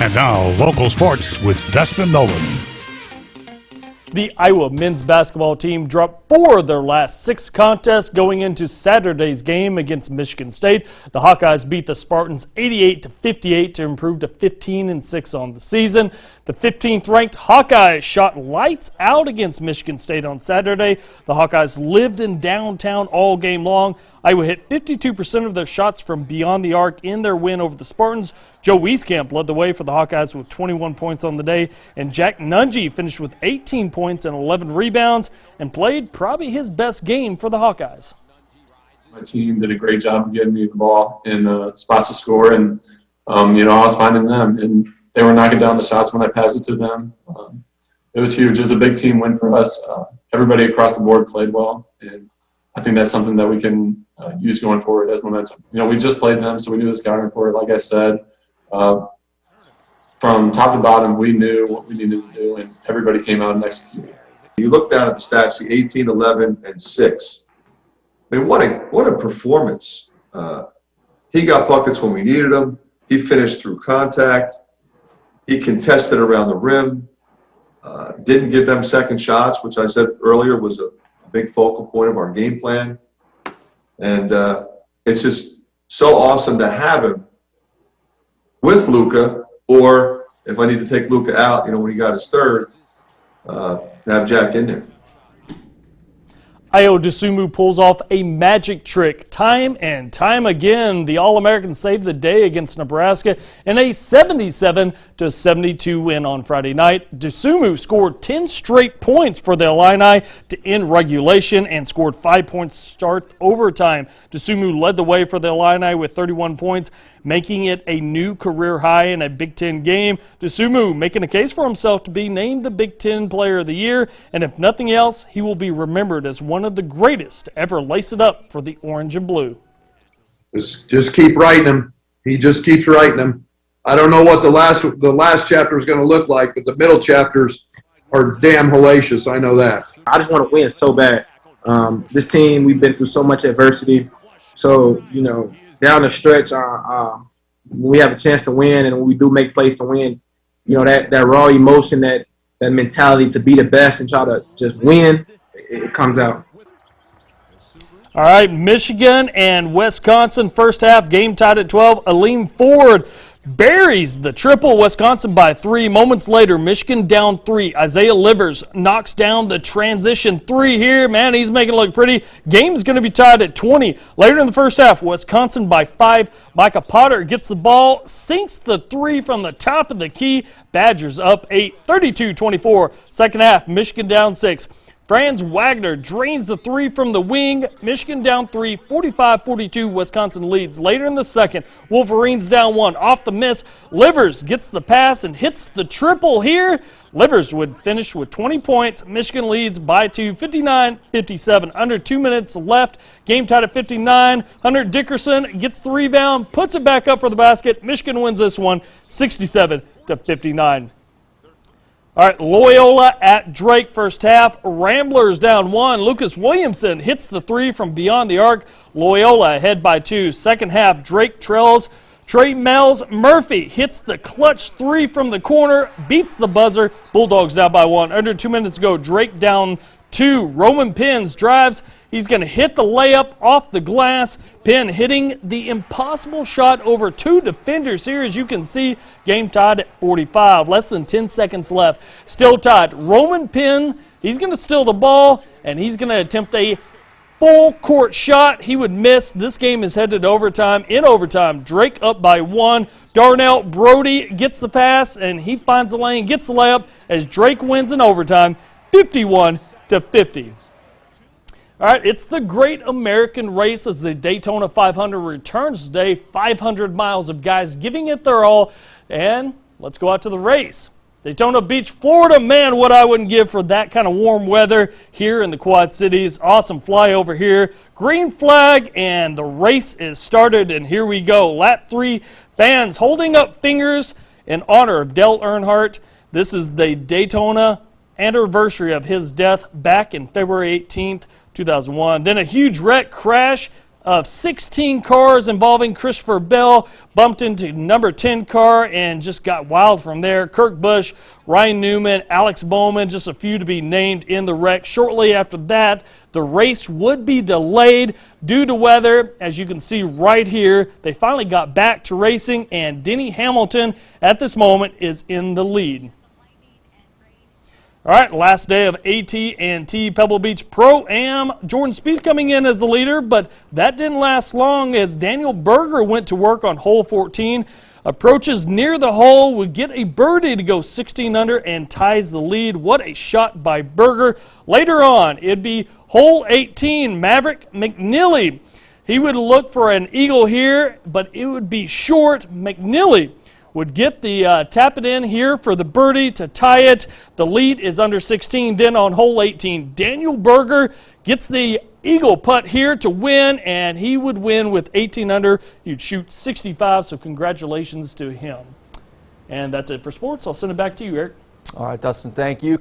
And now, local sports with Dustin Nolan. The Iowa men's basketball team dropped 4 of their last 6 contests going into Saturday's game against Michigan State. The Hawkeyes beat the Spartans 88-58 to improve to 15-6 on the season. The 15th ranked Hawkeyes shot lights out against Michigan State on Saturday. The Hawkeyes lived in downtown all game long. Iowa hit 52% of their shots from beyond the arc in their win over the Spartans. Joe Wieskamp led the way for the Hawkeyes with 21 points on the day, and Jack Nunge finished with 18 points and 11 rebounds and played probably his best game for the Hawkeyes. My team did a great job of getting me the ball in spots to score, and I was finding them, and they were knocking down the shots when I passed it to them. It was huge. It was a big team win for us. Everybody across the board played well, and I think that's something that we can use going forward as momentum. We just played them, so we knew the scouting report. Like I said, from top to bottom, we knew what we needed to do, and everybody came out and executed. You look down at the stats, 18, 11, and 6. I mean, what a performance. He got buckets when we needed them. He finished through contact. He contested around the rim. Didn't give them second shots, which I said earlier was a big focal point of our game plan. And it's just so awesome to have him with Luka, or if I need to take Luka out, when he got his third, have Jack in there. Ayo Dosunmu pulls off a magic trick time and time again. The All-American saved the day against Nebraska in a 77-72 win on Friday night. Dosunmu scored 10 straight points for the Illini to end regulation and scored 5 points to start overtime. Dosunmu led the way for the Illini with 31 points, making it a new career high in a Big Ten game. Dosunmu making a case for himself to be named the Big Ten Player of the Year, and if nothing else, he will be remembered as one of the greatest to ever lace it up for the orange and blue. Just keep writing him. He just keeps writing them. I don't know what the last chapter is going to look like, but the middle chapters are damn hellacious. I know that. I just want to win so bad. This team, we've been through so much adversity. So, down the stretch, when we have a chance to win and when we do make plays to win, that raw emotion, that mentality to be the best and try to just win, it comes out. All right, Michigan and Wisconsin, first half, game tied at 12. Aleem Ford buries the triple, Wisconsin by 3. Moments later, Michigan down 3. Isaiah Livers knocks down the transition 3 here. Man, he's making it look pretty. Game's going to be tied at 20. Later in the first half, Wisconsin by 5. Micah Potter gets the ball, sinks the 3 from the top of the key. Badgers up 8, 32-24. Second half, Michigan down 6. Franz Wagner drains the 3 from the wing. Michigan down 3, 45-42. Wisconsin leads. Later in the second, Wolverines down 1. Off the miss, Livers gets the pass and hits the triple here. Livers would finish with 20 points. Michigan leads by 2, 59-57. Under 2 minutes left. Game tied at 59. Hunter Dickerson gets the rebound, puts it back up for the basket. Michigan wins this one, 67-59. All right, Loyola at Drake first half. Ramblers down 1. Lucas Williamson hits the 3 from beyond the arc. Loyola ahead by 2. Second half, Drake trails. Trey Mel's Murphy hits the clutch 3 from the corner, beats the buzzer. Bulldogs down by 1. Under 2 minutes to go, Drake down 2. Roman Pins drives. He's going to hit the layup off the glass. Penn hitting the impossible shot over 2 defenders here, as you can see. Game tied at 45. Less than 10 seconds left. Still tied. Roman Penn, he's going to steal the ball, and he's going to attempt a full court shot. He would miss. This game is headed to overtime. In overtime, Drake up by 1. Darnell Brody gets the pass, and he finds the lane, gets the layup as Drake wins in overtime, 51-50. All right, it's the Great American Race as the Daytona 500 returns today. 500 miles of guys giving it their all, and let's go out to the race. Daytona Beach, Florida, man, what I wouldn't give for that kind of warm weather here in the Quad Cities. Awesome flyover here. Green flag, and the race is started, and here we go. Lap 3, fans holding up fingers in honor of Dale Earnhardt. This is the Daytona anniversary of his death back in February 18th, 2001. Then a huge wreck crash of 16 cars involving Christopher Bell, bumped into number 10 car and just got wild from there. Kirk Busch, Ryan Newman, Alex Bowman, just a few to be named in the wreck. Shortly after that, the race would be delayed due to weather. As you can see right here, they finally got back to racing, and Denny Hamilton at this moment is in the lead. All right, last day of AT&T Pebble Beach Pro-Am. Jordan Spieth coming in as the leader, but that didn't last long as Daniel Berger went to work on hole 14. Approaches near the hole, would get a birdie to go 16 under and ties the lead. What a shot by Berger. Later on, it'd be hole 18, Maverick McNeely. He would look for an eagle here, but it would be short. McNeely would get the tap it in here for the birdie to tie it. The lead is under 16. Then on hole 18, Daniel Berger gets the eagle putt here to win, and he would win with 18 under. You'd shoot 65, so congratulations to him. And that's it for sports. I'll send it back to you, Eric. All right, Dustin, thank you.